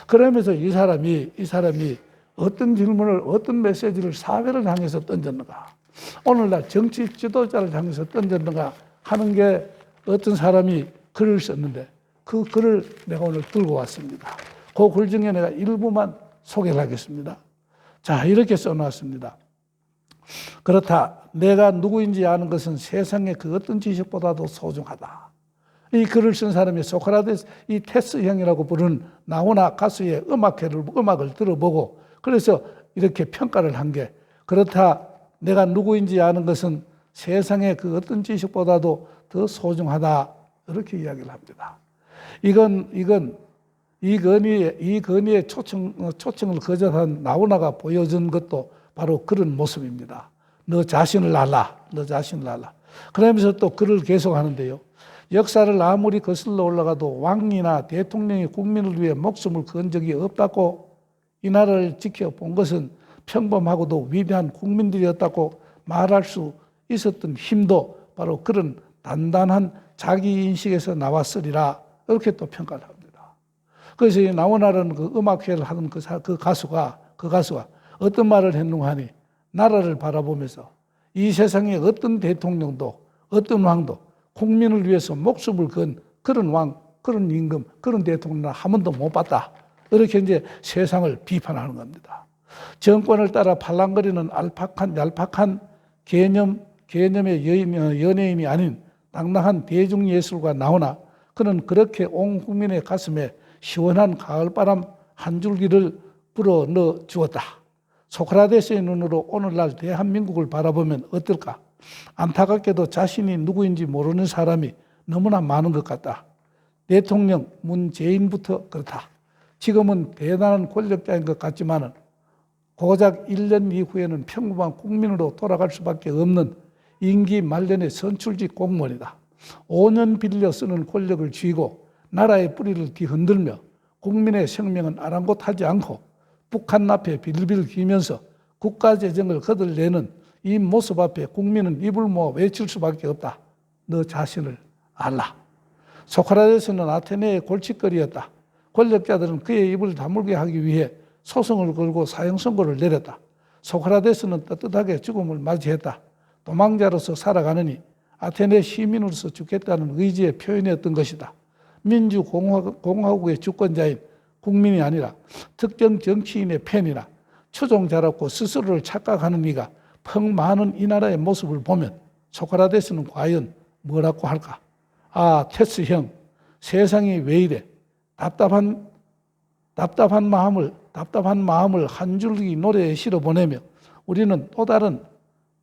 그러면서 이 사람이 어떤 질문을, 어떤 메시지를 사회를 향해서 던졌는가, 오늘날 정치 지도자를 향해서 던졌는가 하는 게 어떤 사람이 글을 썼는데, 그 글을 내가 오늘 들고 왔습니다. 그 글 중에 내가 일부만 소개를 하겠습니다. 자, 이렇게 써놨습니다. 그렇다. 내가 누구인지 아는 것은 세상의 그 어떤 지식보다도 소중하다. 이 글을 쓴 사람이 소크라테스, 이 테스 형이라고 부르는 나훈아 가수의 음악을 들어보고 그래서 이렇게 평가를 한 게, 그렇다. 내가 누구인지 아는 것은 세상의 그 어떤 지식보다도 더 소중하다. 이렇게 이야기를 합니다. 이 건의의 초청을 거절한 나훈아가 보여준 것도 바로 그런 모습입니다. 너 자신을 알라. 너 자신을 알라. 그러면서 또 글을 계속하는데요. 역사를 아무리 거슬러 올라가도 왕이나 대통령이 국민을 위해 목숨을 건 적이 없다고, 이 나라를 지켜본 것은 평범하고도 위대한 국민들이었다고 말할 수 있었던 힘도 바로 그런 단단한 자기인식에서 나왔으리라. 이렇게 또 평가를 합니다. 그래서 이 나훈아라는 그 음악회를 하는 그 가수가 어떤 말을 했는가 하니, 나라를 바라보면서 이 세상에 어떤 대통령도 어떤 왕도 국민을 위해서 목숨을 건 그런 왕, 그런 임금, 그런 대통령을 한 번도 못 봤다. 이렇게 이제 세상을 비판하는 겁니다. 정권을 따라 팔랑거리는 얄팍한 개념의 연예인이 아닌 당당한 대중예술가 나오나, 그는 그렇게 온 국민의 가슴에 시원한 가을바람 한 줄기를 불어넣어 주었다. 소크라테스의 눈으로 오늘날 대한민국을 바라보면 어떨까? 안타깝게도 자신이 누구인지 모르는 사람이 너무나 많은 것 같다. 대통령 문재인부터 그렇다. 지금은 대단한 권력자인 것 같지만은 고작 1년 이후에는 평범한 국민으로 돌아갈 수밖에 없는 임기 말년의 선출직 공무원이다. 5년 빌려 쓰는 권력을 쥐고 나라의 뿌리를 뒤흔들며 국민의 생명은 아랑곳하지 않고 북한 앞에 빌빌 기면서 국가재정을 거들내는 이 모습 앞에 국민은 입을 모아 외칠 수밖에 없다. 너 자신을 알라. 소크라테스는 아테네의 골칫거리였다. 권력자들은 그의 입을 다물게 하기 위해 소송을 걸고 사형 선고를 내렸다. 소크라테스는 떳떳하게 죽음을 맞이했다. 도망자로서 살아가느니 아테네 시민으로서 죽겠다는 의지의 표현이었던 것이다. 민주공화국의 주권자인 국민이 아니라 특정 정치인의 팬이나 추종자라고 스스로를 착각하는 이가 펑 많은 이 나라의 모습을 보면 소크라테스는 과연 뭐라고 할까? 아, 테스 형, 세상이 왜 이래? 답답한 마음을 한 줄기 노래에 실어보내며 우리는 또 다른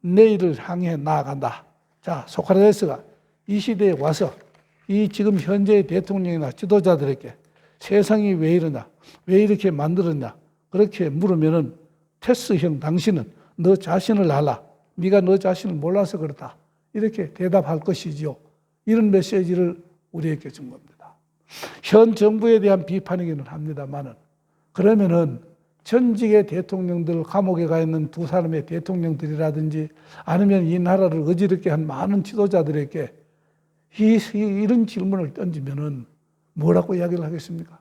내일을 향해 나아간다. 자, 소크라테스가 이 시대에 와서 이 지금 현재의 대통령이나 지도자들에게 세상이 왜 이러냐, 왜 이렇게 만들었냐, 그렇게 물으면은 테스 형, 당신은 너 자신을 알라. 네가 너 자신을 몰라서 그렇다. 이렇게 대답할 것이지요. 이런 메시지를 우리에게 준 겁니다. 현 정부에 대한 비판이기는 합니다만은, 그러면은 전직의 대통령들, 감옥에 가 있는 두 사람의 대통령들이라든지 아니면 이 나라를 어지럽게 한 많은 지도자들에게 이런 질문을 던지면은 뭐라고 이야기를 하겠습니까?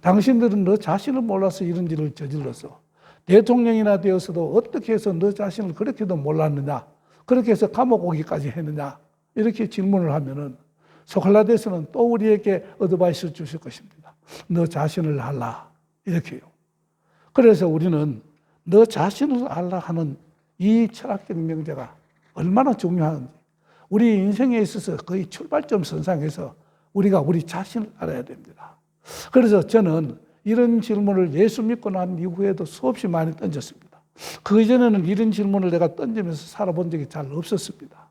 당신들은 너 자신을 몰라서 이런 일을 저질렀어. 대통령이나 되어서도 어떻게 해서 너 자신을 그렇게도 몰랐느냐? 그렇게 해서 감옥 오기까지 했느냐? 이렇게 질문을 하면은 소크라테스는 또 우리에게 어드바이스를 주실 것입니다. 너 자신을 알라. 이렇게요. 그래서 우리는 너 자신을 알라 하는 이 철학적 명제가 얼마나 중요한지, 우리 인생에 있어서 거의 출발점 선상에서 우리가 우리 자신을 알아야 됩니다. 그래서 저는 이런 질문을 예수 믿고 난 이후에도 수없이 많이 던졌습니다. 그 이전에는 이런 질문을 내가 던지면서 살아본 적이 잘 없었습니다.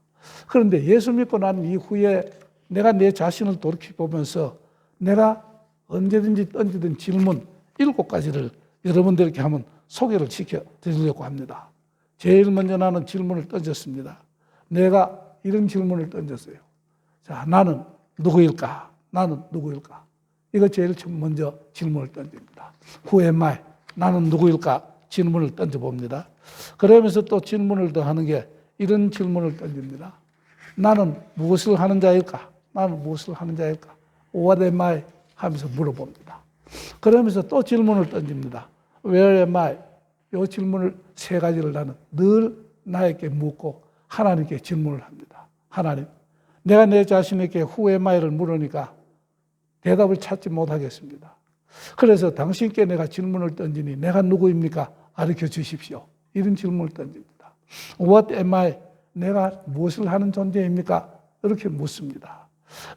그런데 예수 믿고 난 이후에 내가 내 자신을 돌이켜보면서 내가 언제든지 던지던 질문 7가지를 여러분들에게 한번 소개를 시켜드리려고 합니다. 제일 먼저 나는 질문을 던졌습니다. 내가 이런 질문을 던졌어요. 자, 나는 누구일까? 나는 누구일까? 이거 제일 먼저 질문을 던집니다. Who am I? 나는 누구일까? 질문을 던져봅니다. 그러면서 또 질문을 더 하는 게 이런 질문을 던집니다. 나는 무엇을 하는 자일까? 나는 무엇을 하는 자일까? What am I? 하면서 물어봅니다. 그러면서 또 질문을 던집니다. Where am I? 이 질문을 세 가지를 나는 늘 나에게 묻고 하나님께 질문을 합니다. 하나님, 내가 내 자신에게 Who am I를 물으니까 대답을 찾지 못하겠습니다. 그래서 당신께 내가 질문을 던지니 내가 누구입니까? 가르쳐 주십시오. 이런 질문을 던집니다. What am I? 내가 무엇을 하는 존재입니까? 이렇게 묻습니다.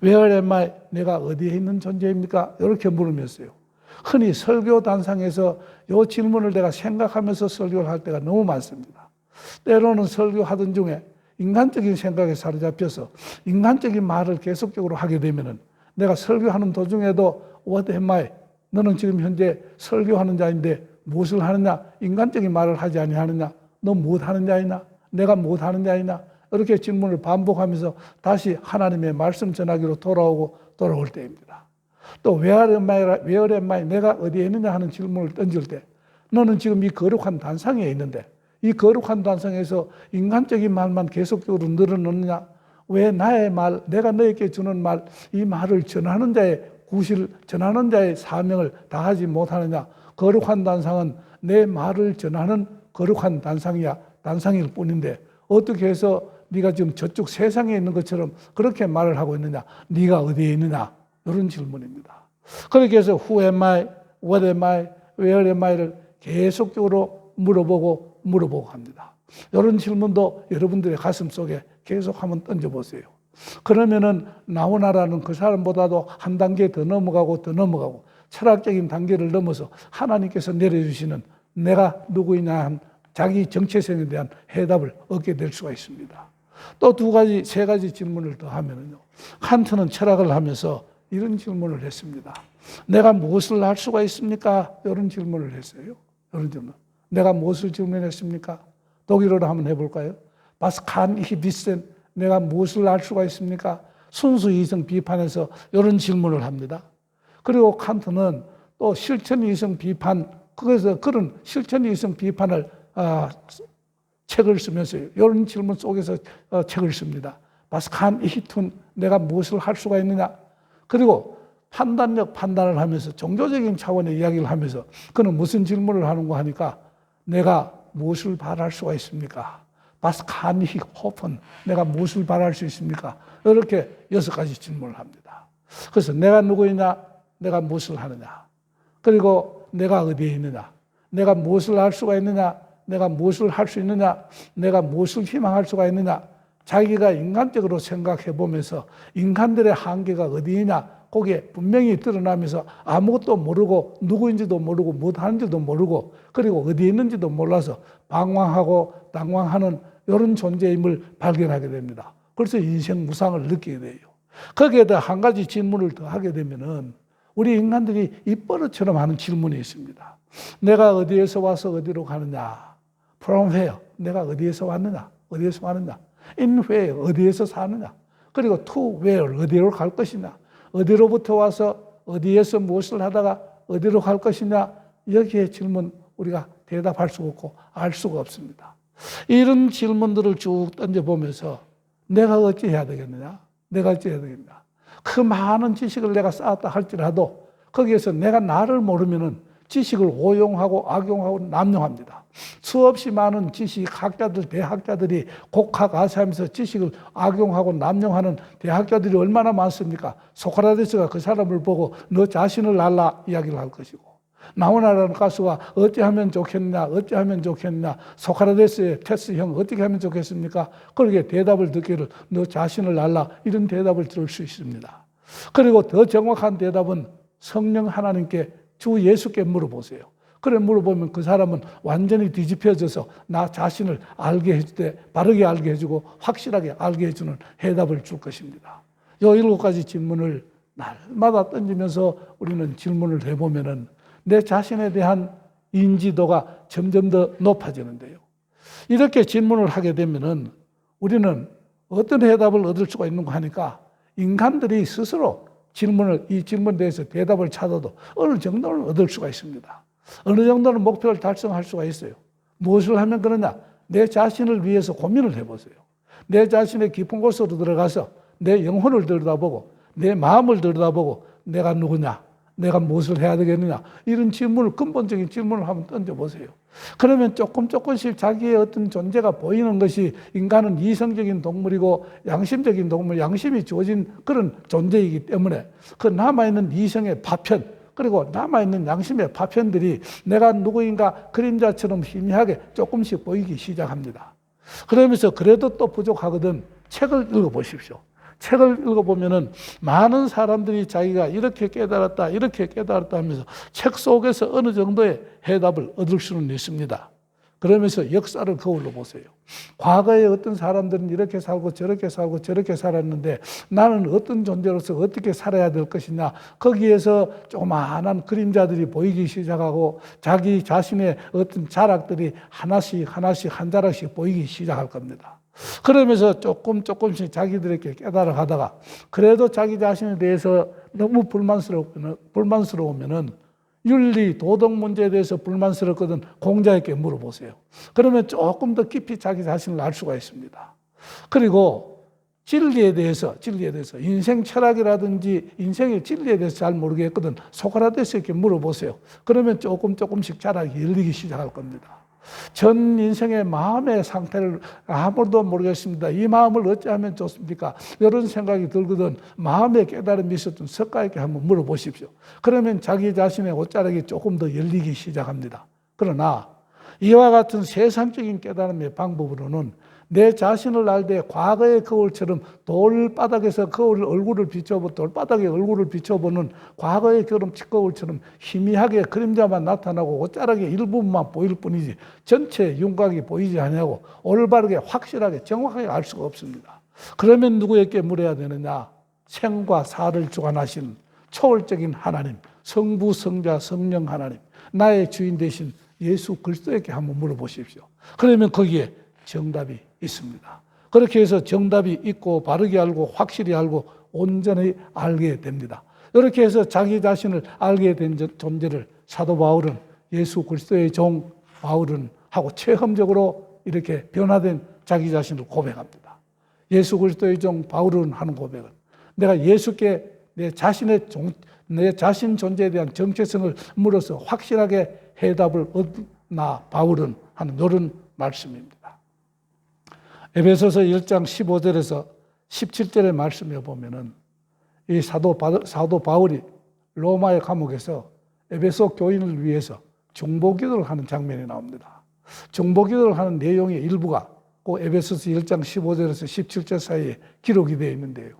Where am I? 내가 어디에 있는 존재입니까? 이렇게 물으면서요. 흔히 설교 단상에서 이 질문을 내가 생각하면서 설교를 할 때가 너무 많습니다. 때로는 설교하던 중에 인간적인 생각에 사로잡혀서 인간적인 말을 계속적으로 하게 되면은 내가 설교하는 도중에도 What am I? 너는 지금 현재 설교하는 자인데 무엇을 하느냐? 인간적인 말을 하지 아니하느냐? 너 무엇 하는 자이냐? 내가 무엇 하는 자이냐? 이렇게 질문을 반복하면서 다시 하나님의 말씀 전하기로 돌아올 때입니다. 또 Where am I? 내가 어디에 있느냐 하는 질문을 던질 때 너는 지금 이 거룩한 단상에 있는데 이 거룩한 단상에서 인간적인 말만 계속적으로 늘어놓느냐? 왜 나의 말, 내가 너에게 주는 말, 이 말을 전하는 자의 구실, 전하는 자의 사명을 다하지 못하느냐? 거룩한 단상은 내 말을 전하는 거룩한 단상일 뿐인데 어떻게 해서 네가 지금 저쪽 세상에 있는 것처럼 그렇게 말을 하고 있느냐? 네가 어디에 있느냐? 이런 질문입니다. 그렇게 해서 Who am I? What am I? Where am I?를 계속적으로 물어보고 합니다. 이런 질문도 여러분들의 가슴 속에 계속 한번 던져보세요. 그러면은 나오나라는 그 사람보다도 한 단계 더 넘어가고 철학적인 단계를 넘어서 하나님께서 내려주시는 내가 누구이냐 한 자기 정체성에 대한 해답을 얻게 될 수가 있습니다. 또 세 가지 질문을 더 하면은요. 칸트는 철학을 하면서 이런 질문을 했습니다. 내가 무엇을 할 수가 있습니까? 이런 질문을 했어요. 이런 질문. 내가 무엇을 질문했습니까? 독일어로 한번 해볼까요? Was kann ich wissen? 내가 무엇을 알 수가 있습니까? 순수 이성 비판에서 이런 질문을 합니다. 그리고 칸트는 또 실천 이성 비판, 그래서 그런 실천 이성 비판을 책을 쓰면서 이런 질문 속에서 책을 씁니다. Was kann ich tun? 내가 무엇을 할 수가 있느냐? 그리고 판단을 하면서 종교적인 차원의 이야기를 하면서 그는 무슨 질문을 하는가 하니까 내가 무엇을 바랄 수가 있습니까? Was kann ich hoffen? 내가 무엇을 바랄 수 있습니까? 이렇게 6가지 질문을 합니다. 그래서 내가 누구이냐? 내가 무엇을 하느냐? 그리고 내가 어디에 있느냐? 내가 무엇을 할 수가 있느냐? 내가 무엇을 할 수 있느냐? 내가 무엇을 희망할 수가 있느냐? 자기가 인간적으로 생각해 보면서 인간들의 한계가 어디이냐? 거기에 분명히 드러나면서 아무것도 모르고 누구인지도 모르고 무엇하는지도 모르고 그리고 어디에 있는지도 몰라서 방황하고 당황하는 이런 존재임을 발견하게 됩니다. 그래서 인생 무상을 느끼게 돼요. 거기에다 한 가지 질문을 더 하게 되면은 우리 인간들이 입버릇처럼 하는 질문이 있습니다. 내가 어디에서 와서 어디로 가느냐? From where? 내가 어디에서 왔느냐? 어디에서 가느냐? In where? 어디에서 사느냐? 그리고 to where? 어디로 갈 것이냐? 어디로부터 와서 어디에서 무엇을 하다가 어디로 갈 것이냐? 여기에 질문 우리가 대답할 수가 없고 알 수가 없습니다. 이런 질문들을 쭉 던져보면서 내가 어찌해야 되겠느냐? 내가 어찌해야 되겠느냐? 그 많은 지식을 내가 쌓았다 할지라도 거기에서 내가 나를 모르면은 지식을 오용하고 악용하고 남용합니다. 수없이 많은 지식학자들, 대학자들이 곡학아세하면서 지식을 악용하고 남용하는 대학자들이 얼마나 많습니까? 소크라테스가 그 사람을 보고 너 자신을 알라 이야기를 할 것이고 나오나라는 가수가 어찌하면 좋겠냐 소크라테스의 테스 형 어떻게 하면 좋겠습니까? 그렇게 대답을 듣기를 너 자신을 알라 이런 대답을 들을 수 있습니다. 그리고 더 정확한 대답은 성령 하나님께 주 예수께 물어보세요. 그래 물어보면 그 사람은 완전히 뒤집혀져서 나 자신을 알게 해줄 때 바르게 알게 해주고 확실하게 알게 해주는 해답을 줄 것입니다. 이 7가지 질문을 날마다 던지면서 우리는 질문을 해보면은 내 자신에 대한 인지도가 점점 더 높아지는데요. 이렇게 질문을 하게 되면은 우리는 어떤 해답을 얻을 수가 있는가 하니까 인간들이 스스로 이 질문에 대해서 대답을 찾아도 어느 정도는 얻을 수가 있습니다. 어느 정도는 목표를 달성할 수가 있어요. 무엇을 하면 그러냐? 내 자신을 위해서 고민을 해보세요. 내 자신의 깊은 곳으로 들어가서 내 영혼을 들여다보고 내 마음을 들여다보고 내가 누구냐? 내가 무엇을 해야 되겠느냐? 이런 질문을, 근본적인 질문을 한번 던져보세요. 그러면 조금씩 자기의 어떤 존재가 보이는 것이, 인간은 이성적인 동물이고 양심적인 동물, 양심이 주어진 그런 존재이기 때문에 그 남아있는 이성의 파편, 그리고 남아있는 양심의 파편들이 내가 누구인가 그림자처럼 희미하게 조금씩 보이기 시작합니다. 그러면서 그래도 또 부족하거든 책을 읽어보십시오. 책을 읽어보면은 많은 사람들이 자기가 이렇게 깨달았다 하면서 책 속에서 어느 정도의 해답을 얻을 수는 있습니다. 그러면서 역사를 거울로 보세요. 과거에 어떤 사람들은 이렇게 살고 저렇게 살고 저렇게 살았는데 나는 어떤 존재로서 어떻게 살아야 될 것이냐, 거기에서 조그마한 그림자들이 보이기 시작하고 자기 자신의 어떤 자락들이 하나씩 한 자락씩 보이기 시작할 겁니다. 그러면서 조금씩 자기들에게 깨달아 가다가 그래도 자기 자신에 대해서 너무 불만스러우면은 윤리, 도덕 문제에 대해서 불만스럽거든 공자에게 물어보세요. 그러면 조금 더 깊이 자기 자신을 알 수가 있습니다. 그리고 진리에 대해서 인생 철학이라든지 인생의 진리에 대해서 잘 모르겠거든 소크라테스에게 물어보세요. 그러면 조금씩 자락이 열리기 시작할 겁니다. 전 인생의 마음의 상태를 아무도 모르겠습니다. 이 마음을 어찌하면 좋습니까? 이런 생각이 들거든 마음의 깨달음이 있었던 석가에게 한번 물어보십시오. 그러면 자기 자신의 옷자락이 조금 더 열리기 시작합니다. 그러나 이와 같은 세상적인 깨달음의 방법으로는 내 자신을 알 때 과거의 거울처럼 돌바닥에 얼굴을 비춰보는 과거의 거울처럼 희미하게 그림자만 나타나고 옷자락의 일부분만 보일 뿐이지 전체 윤곽이 보이지 않냐고 올바르게 확실하게 정확하게 알 수가 없습니다. 그러면 누구에게 물어야 되느냐? 생과 사를 주관하시는 초월적인 하나님, 성부, 성자, 성령 하나님, 나의 주인 되신 예수 그리스도에게 한번 물어보십시오. 그러면 거기에 정답이 있습니다. 그렇게 해서 정답이 있고 바르게 알고 확실히 알고 온전히 알게 됩니다. 이렇게 해서 자기 자신을 알게 된 존재를 사도 바울은 예수 그리스도의 종 바울은 하고 체험적으로 이렇게 변화된 자기 자신을 고백합니다. 예수 그리스도의 종 바울은 하는 고백은 내가 예수께 내 자신 존재에 대한 정체성을 물어서 확실하게 해답을 얻나 바울은 하는 이런 말씀입니다. 에베소서 1장 15절에서 17절의 말씀에 보면은 이 사도 바울이 로마의 감옥에서 에베소 교인을 위해서 중보기도를 하는 장면이 나옵니다. 중보기도를 하는 내용의 일부가 그 에베소서 1장 15절에서 17절 사이에 기록이 되어 있는데요.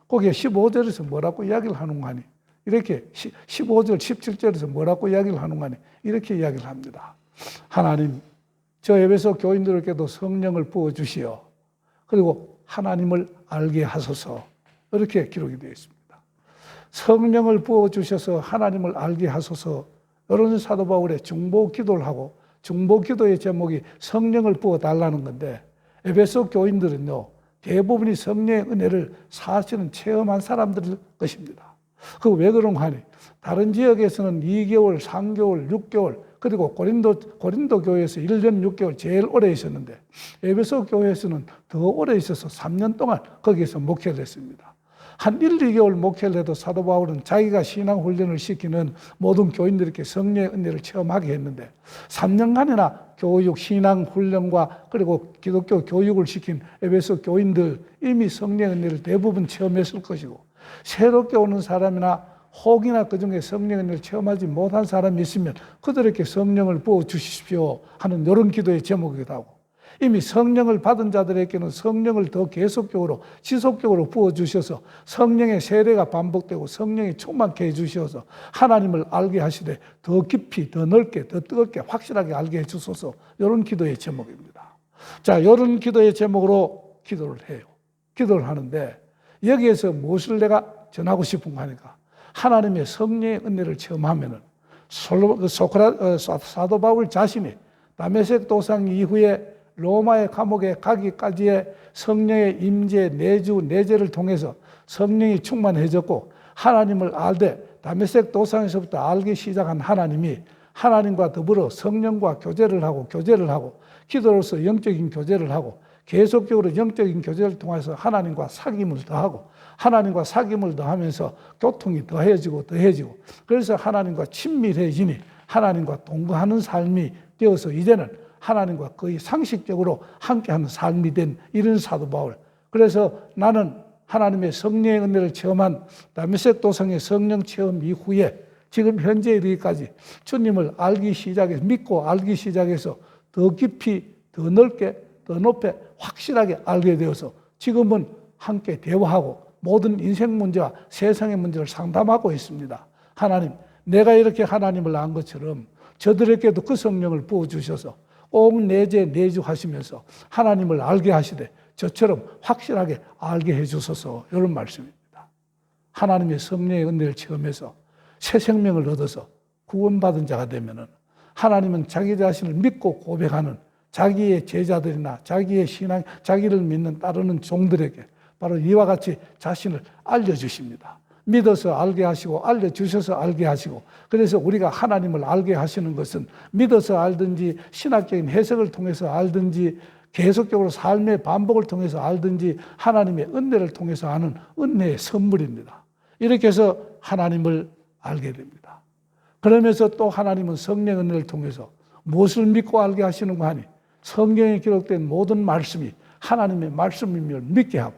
거기에 15절에서 뭐라고 이야기를 하는가 하니 이렇게 15절, 17절에서 뭐라고 이야기를 하는가 하니 이렇게 이야기를 합니다. 하나님, 저 에베소 교인들에게도 성령을 부어주시어 그리고 하나님을 알게 하소서 이렇게 기록이 되어 있습니다. 성령을 부어주셔서 하나님을 알게 하소서 이런 사도 바울의 중보 기도를 하고 중보 기도의 제목이 성령을 부어달라는 건데 에베소 교인들은요 대부분이 성령의 은혜를 사실은 체험한 사람들일 것입니다. 그 왜 그런가 하니 다른 지역에서는 2개월, 3개월, 6개월 그리고 고린도 교회에서 1년 6개월 제일 오래 있었는데 에베소 교회에서는 더 오래 있어서 3년 동안 거기에서 목회를 했습니다. 한 1, 2개월 목회를 해도 사도 바울은 자기가 신앙 훈련을 시키는 모든 교인들에게 성령의 은혜를 체험하게 했는데 3년간이나 교육, 신앙 훈련과 그리고 기독교 교육을 시킨 에베소 교인들 이미 성령의 은혜를 대부분 체험했을 것이고 새롭게 오는 사람이나 혹이나 그중에 성령의 은혜를 체험하지 못한 사람이 있으면 그들에게 성령을 부어주십시오 하는 이런 기도의 제목이기도 하고 이미 성령을 받은 자들에게는 성령을 더 계속적으로 지속적으로 부어주셔서 성령의 세례가 반복되고 성령이 충만케 해주셔서 하나님을 알게 하시되 더 깊이 더 넓게 더 뜨겁게 확실하게 알게 해주소서 이런 기도의 제목입니다. 자, 이런 기도의 제목으로 기도를 해요. 기도를 하는데 여기에서 무엇을 내가 전하고 싶은가 하니까 하나님의 성령의 은혜를 체험하면은 사도 바울 자신이 다메섹 도상 이후에 로마의 감옥에 가기까지의 성령의 임재, 내주, 내재를 통해서 성령이 충만해졌고 하나님을 알되 다메섹 도상에서부터 알기 시작한 하나님이 하나님과 더불어 성령과 교제를 하고 기도로서 영적인 교제를 하고 계속적으로 영적인 교제를 통해서 하나님과 사귐을 더하고 하나님과 사귐을 더하면서 교통이 더해지고 그래서 하나님과 친밀해지니 하나님과 동거하는 삶이 되어서 이제는 하나님과 거의 상식적으로 함께하는 삶이 된 이런 사도 바울. 그래서 나는 하나님의 성령의 은혜를 체험한 다메섹 도성의 성령 체험 이후에 지금 현재 이르기까지 주님을 믿고 알기 시작해서 더 깊이, 더 넓게, 더 높이 확실하게 알게 되어서 지금은 함께 대화하고 모든 인생 문제와 세상의 문제를 상담하고 있습니다. 하나님, 내가 이렇게 하나님을 안 것처럼 저들에게도 그 성령을 부어주셔서 꼭 내주하시면서 하나님을 알게 하시되 저처럼 확실하게 알게 해주소서, 이런 말씀입니다. 하나님의 성령의 은혜를 체험해서 새 생명을 얻어서 구원받은 자가 되면은 하나님은 자기 자신을 믿고 고백하는 자기의 제자들이나 자기의 자기를 믿는 따르는 종들에게 바로 이와 같이 자신을 알려주십니다. 믿어서 알게 하시고 알려주셔서 알게 하시고, 그래서 우리가 하나님을 알게 하시는 것은 믿어서 알든지 신학적인 해석을 통해서 알든지 계속적으로 삶의 반복을 통해서 알든지 하나님의 은혜를 통해서 아는 은혜의 선물입니다. 이렇게 해서 하나님을 알게 됩니다. 그러면서 또 하나님은 성령 은혜를 통해서 무엇을 믿고 알게 하시는가 하니 성경에 기록된 모든 말씀이 하나님의 말씀임을 믿게 하고,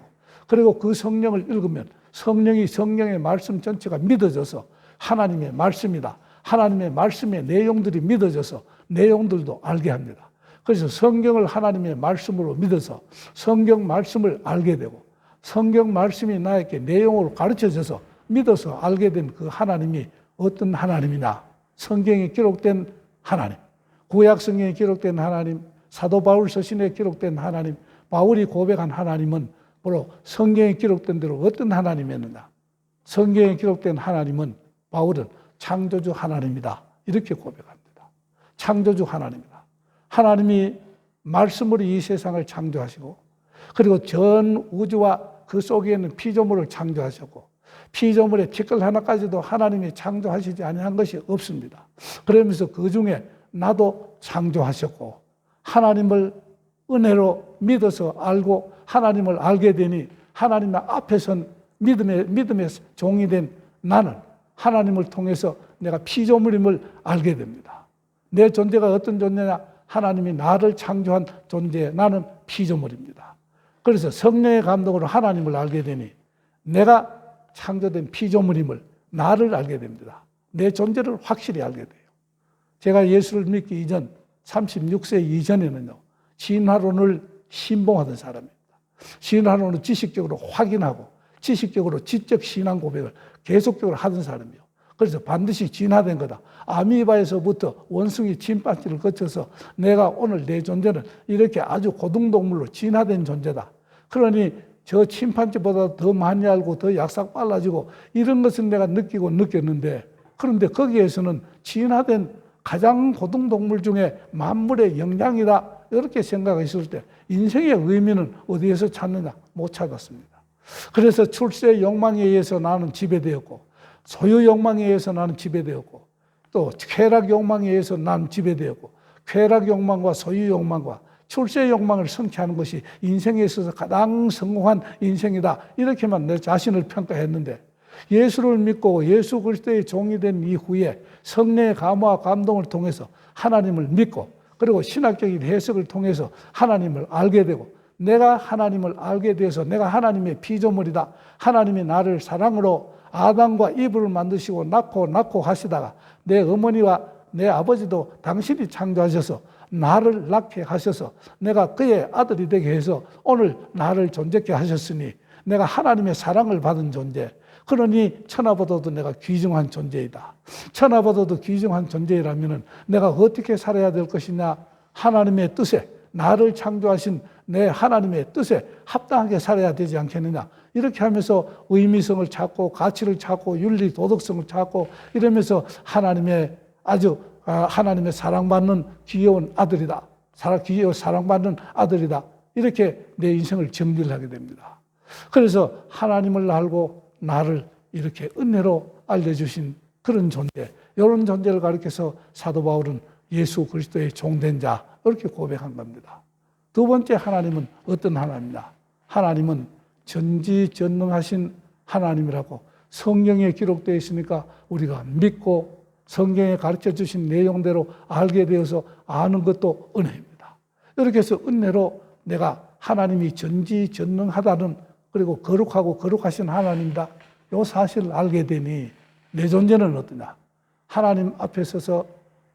그리고 그 성령을 읽으면 성령의 말씀 전체가 믿어져서 하나님의 말씀이다, 하나님의 말씀의 내용들이 믿어져서 내용들도 알게 합니다. 그래서 성경을 하나님의 말씀으로 믿어서 성경 말씀을 알게 되고 성경 말씀이 나에게 내용으로 가르쳐져서 믿어서 알게 된 그 하나님이 어떤 하나님이냐, 성경에 기록된 하나님, 구약 성경에 기록된 하나님, 사도 바울 서신에 기록된 하나님, 바울이 고백한 하나님은 바로 성경에 기록된 대로 어떤 하나님이었느냐, 성경에 기록된 하나님은 바울은 창조주 하나님이다, 이렇게 고백합니다. 창조주 하나님이다. 하나님이 말씀으로 이 세상을 창조하시고 그리고 전 우주와 그 속에 있는 피조물을 창조하셨고 피조물의 티끌 하나까지도 하나님이 창조하시지 아니한 것이 없습니다. 그러면서 그 중에 나도 창조하셨고 하나님을 은혜로 믿어서 알고 하나님을 알게 되니 하나님 앞에 선 믿음의 종이 된 나는 하나님을 통해서 내가 피조물임을 알게 됩니다. 내 존재가 어떤 존재냐? 하나님이 나를 창조한 존재, 나는 피조물입니다. 그래서 성령의 감동으로 하나님을 알게 되니 내가 창조된 피조물임을, 나를 알게 됩니다. 내 존재를 확실히 알게 돼요. 제가 예수를 믿기 이전 36세 이전에는요, 진화론을 신봉하던 사람입니다. 진화론을 지식적으로 확인하고 지식적으로 지적 신앙 고백을 계속적으로 하던 사람이에요. 그래서 반드시 진화된 거다. 아미바에서부터 원숭이 침pan지를 거쳐서 내가 오늘 내 존재는 이렇게 아주 고등동물로 진화된 존재다. 그러니 저 침pan지보다 더 많이 알고 더 약삭 빨라지고 이런 것을 내가 느꼈는데, 그런데 거기에서는 진화된 가장 고등동물 중에 만물의 영양이다, 이렇게 생각했을 때 인생의 의미는 어디에서 찾느냐? 못 찾았습니다. 그래서 출세의 욕망에 의해서 나는 지배되었고, 소유 욕망에 의해서 나는 지배되었고, 또 쾌락 욕망에 의해서 나는 지배되었고, 쾌락 욕망과 소유 욕망과 출세 욕망을 성취하는 것이 인생에 있어서 가장 성공한 인생이다, 이렇게만 내 자신을 평가했는데, 예수를 믿고 예수 그리스도의 종이 된 이후에 성령의 감화와 감동을 통해서 하나님을 믿고 그리고 신학적인 해석을 통해서 하나님을 알게 되고, 내가 하나님을 알게 되어서 내가 하나님의 피조물이다, 하나님이 나를 사랑으로 아담과 이브를 만드시고 낳고 하시다가 내 어머니와 내 아버지도 당신이 창조하셔서 나를 낳게 하셔서 내가 그의 아들이 되게 해서 오늘 나를 존재케 하셨으니 내가 하나님의 사랑을 받은 존재, 그러니 천하보다도 내가 귀중한 존재이다. 천하보다도 귀중한 존재라면 내가 어떻게 살아야 될 것이냐? 하나님의 뜻에, 나를 창조하신 내 하나님의 뜻에 합당하게 살아야 되지 않겠느냐? 이렇게 하면서 의미성을 찾고 가치를 찾고 윤리 도덕성을 찾고 이러면서 하나님의 하나님의 사랑받는 귀여운 아들이다, 사랑받는 아들이다, 이렇게 내 인생을 정리를 하게 됩니다. 그래서 하나님을 알고 나를 이렇게 은혜로 알려주신 그런 존재, 이런 존재를 가리켜서 사도 바울은 예수 그리스도의 종된 자 이렇게 고백한 겁니다. 두 번째 하나님은 어떤 하나님이냐? 하나님은 전지전능하신 하나님이라고 성경에 기록되어 있으니까 우리가 믿고 성경에 가르쳐 주신 내용대로 알게 되어서 아는 것도 은혜입니다. 이렇게 해서 은혜로 내가 하나님이 전지전능하다는, 그리고 거룩하고 거룩하신 하나님이다, 이 사실을 알게 되니 내 존재는 어떠냐? 하나님 앞에 서서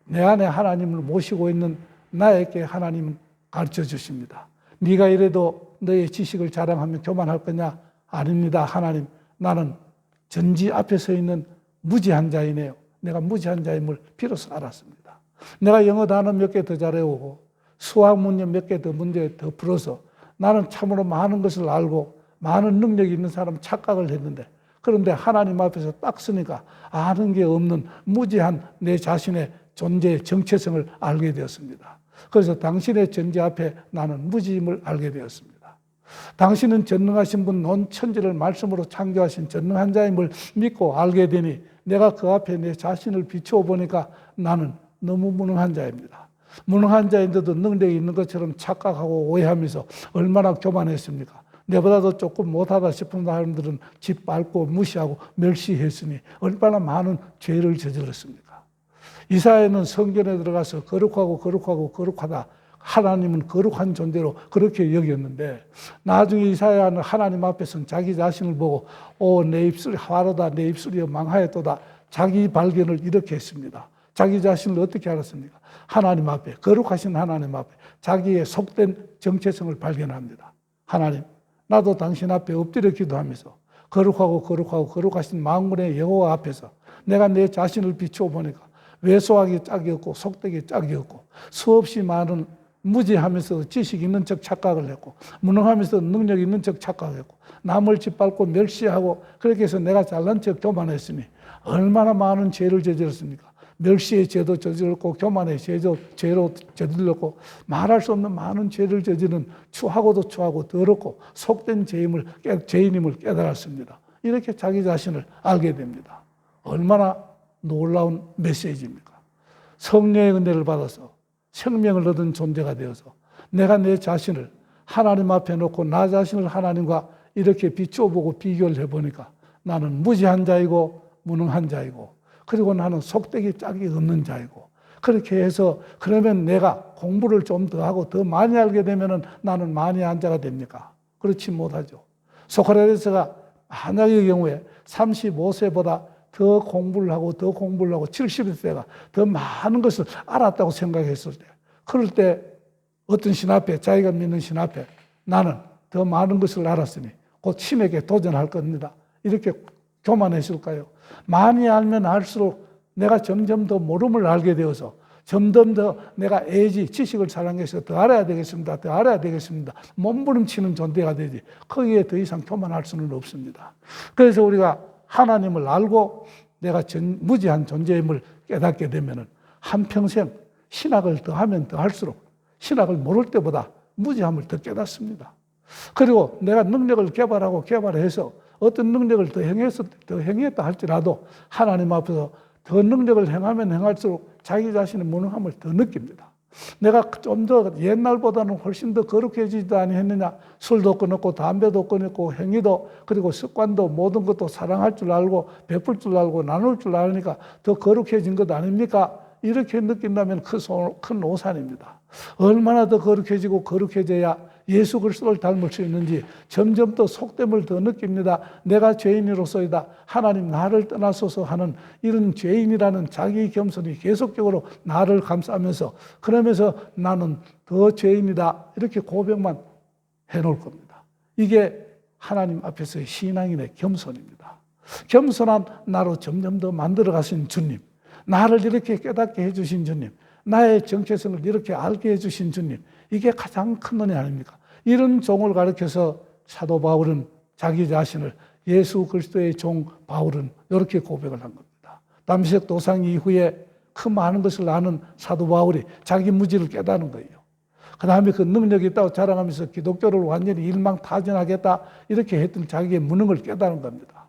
내 안에 하나님을 모시고 있는 나에게 하나님은 가르쳐 주십니다. 네가 이래도 너의 지식을 자랑하면 교만할 거냐? 아닙니다. 하나님, 나는 전지 앞에 서 있는 무지한 자이네요. 내가 무지한 자임을 비로소 알았습니다. 내가 영어 단어 몇 개 더 잘해오고 수학 문제 몇 개 더 문제 더 풀어서 나는 참으로 많은 것을 알고 많은 능력이 있는 사람 착각을 했는데, 그런데 하나님 앞에서 딱 서니까 아는 게 없는 무지한 내 자신의 존재의 정체성을 알게 되었습니다. 그래서 당신의 존재 앞에 나는 무지임을 알게 되었습니다. 당신은 전능하신 분, 온 천지를 말씀으로 창조하신 전능한 자임을 믿고 알게 되니 내가 그 앞에 내 자신을 비추어 보니까 나는 너무 무능한 자입니다. 무능한 자인데도 능력이 있는 것처럼 착각하고 오해하면서 얼마나 교만했습니까? 내보다도 조금 못하다 싶은 사람들은 짓밟고 무시하고 멸시했으니 얼마나 많은 죄를 저질렀습니까? 이사야는 성전에 들어가서 거룩하다, 하나님은 거룩한 존재로 그렇게 여겼는데, 나중에 이사야는 하나님 앞에서는 자기 자신을 보고 내 입술이 화로다, 내 입술이 망하였도다, 자기 발견을 이렇게 했습니다. 자기 자신을 어떻게 알았습니까? 하나님 앞에, 거룩하신 하나님 앞에 자기의 속된 정체성을 발견합니다. 하나님, 나도 당신 앞에 엎드려 기도하면서 거룩하신 만군의 여호와 앞에서 내가 내 자신을 비추어 보니까 왜소하기 짝이 없고 속되기 짝이 없고 수없이 많은 무지하면서 지식 있는 척 착각을 했고 무능하면서 능력 있는 척 착각했고 남을 짓밟고 멸시하고 그렇게 해서 내가 잘난 척 교만했으니 얼마나 많은 죄를 저질렀습니까? 멸시의 죄도 저질렀고 교만의 죄로 저질렀고 말할 수 없는 많은 죄를 저지른 추하고도 추하고 더럽고 속된 죄인임을 깨달았습니다. 이렇게 자기 자신을 알게 됩니다. 얼마나 놀라운 메시지입니까? 성령의 은혜를 받아서 생명을 얻은 존재가 되어서 내가 내 자신을 하나님 앞에 놓고 나 자신을 하나님과 이렇게 비추어 보고 비교를 해보니까 나는 무지한 자이고 무능한 자이고 그리고 나는 속되기 짝이 없는 자이고, 그렇게 해서 그러면 내가 공부를 좀 더 하고 더 많이 알게 되면 나는 많이 한 자가 됩니까? 그렇지 못하죠. 소크라테스가 만약의 경우에 35세보다 더 공부를 하고 70세가 더 많은 것을 알았다고 생각했을 때, 그럴 때 어떤 신 앞에, 자기가 믿는 신 앞에 나는 더 많은 것을 알았으니 곧 신에게 도전할 겁니다, 이렇게 교만했을까요? 많이 알면 알수록 내가 점점 더 모름을 알게 되어서 점점 더 내가 지식을 사랑해서 더 알아야 되겠습니다. 몸부림치는 존재가 되지 거기에 더 이상 교만할 수는 없습니다. 그래서 우리가 하나님을 알고 내가 무지한 존재임을 깨닫게 되면 한평생 신학을 더 하면 더 할수록 신학을 모를 때보다 무지함을 더 깨닫습니다. 그리고 내가 능력을 개발해서 어떤 능력을 더 행했다 할지라도 하나님 앞에서 더 능력을 행하면 행할수록 자기 자신의 무능함을 더 느낍니다. 내가 좀 더 옛날보다는 훨씬 더 거룩해지지도 아니했느냐? 술도 끊었고 담배도 끊었고 행위도 그리고 습관도 모든 것도 사랑할 줄 알고 베풀 줄 알고 나눌 줄 아니까 더 거룩해진 것 아닙니까? 이렇게 느낀다면 큰 오산입니다. 얼마나 더 거룩해지고 거룩해져야 예수 그리스도를 닮을 수 있는지 점점 더 속됨을 더 느낍니다. 내가 죄인으로서이다, 하나님 나를 떠나소서 하는 이런 죄인이라는 자기 겸손이 계속적으로 나를 감싸면서 그러면서 나는 더 죄인이다 이렇게 고백만 해놓을 겁니다. 이게 하나님 앞에서의 신앙인의 겸손입니다. 겸손한 나로 점점 더 만들어 가신 주님, 나를 이렇게 깨닫게 해주신 주님, 나의 정체성을 이렇게 알게 해주신 주님, 이게 가장 큰 은혜 아닙니까? 이런 종을 가르쳐서 사도 바울은 자기 자신을 예수 그리스도의 종 바울은 이렇게 고백을 한 겁니다. 담메섹 도상 이후에 그 많은 것을 아는 사도 바울이 자기 무지를 깨닫는 거예요. 그 다음에 그 능력이 있다고 자랑하면서 기독교를 완전히 일망타진하겠다 이렇게 했던 자기의 무능을 깨닫는 겁니다.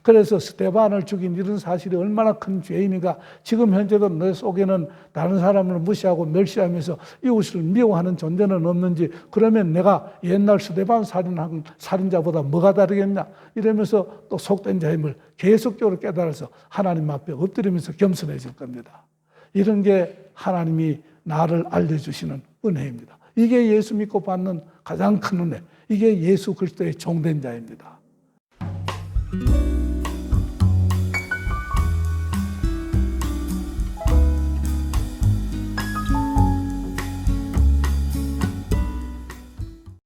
그래서 스데반을 죽인 이런 사실이 얼마나 큰 죄인인가. 지금 현재도 내 속에는 다른 사람을 무시하고 멸시하면서 이웃을 미워하는 존재는 없는지, 그러면 내가 옛날 스데반 살인한 살인자보다 뭐가 다르겠냐 이러면서 또 속된 자임을 계속적으로 깨달아서 하나님 앞에 엎드리면서 겸손해질 겁니다. 이런 게 하나님이 나를 알려주시는 은혜입니다. 이게 예수 믿고 받는 가장 큰 은혜, 이게 예수 그리스도의 종된 자입니다.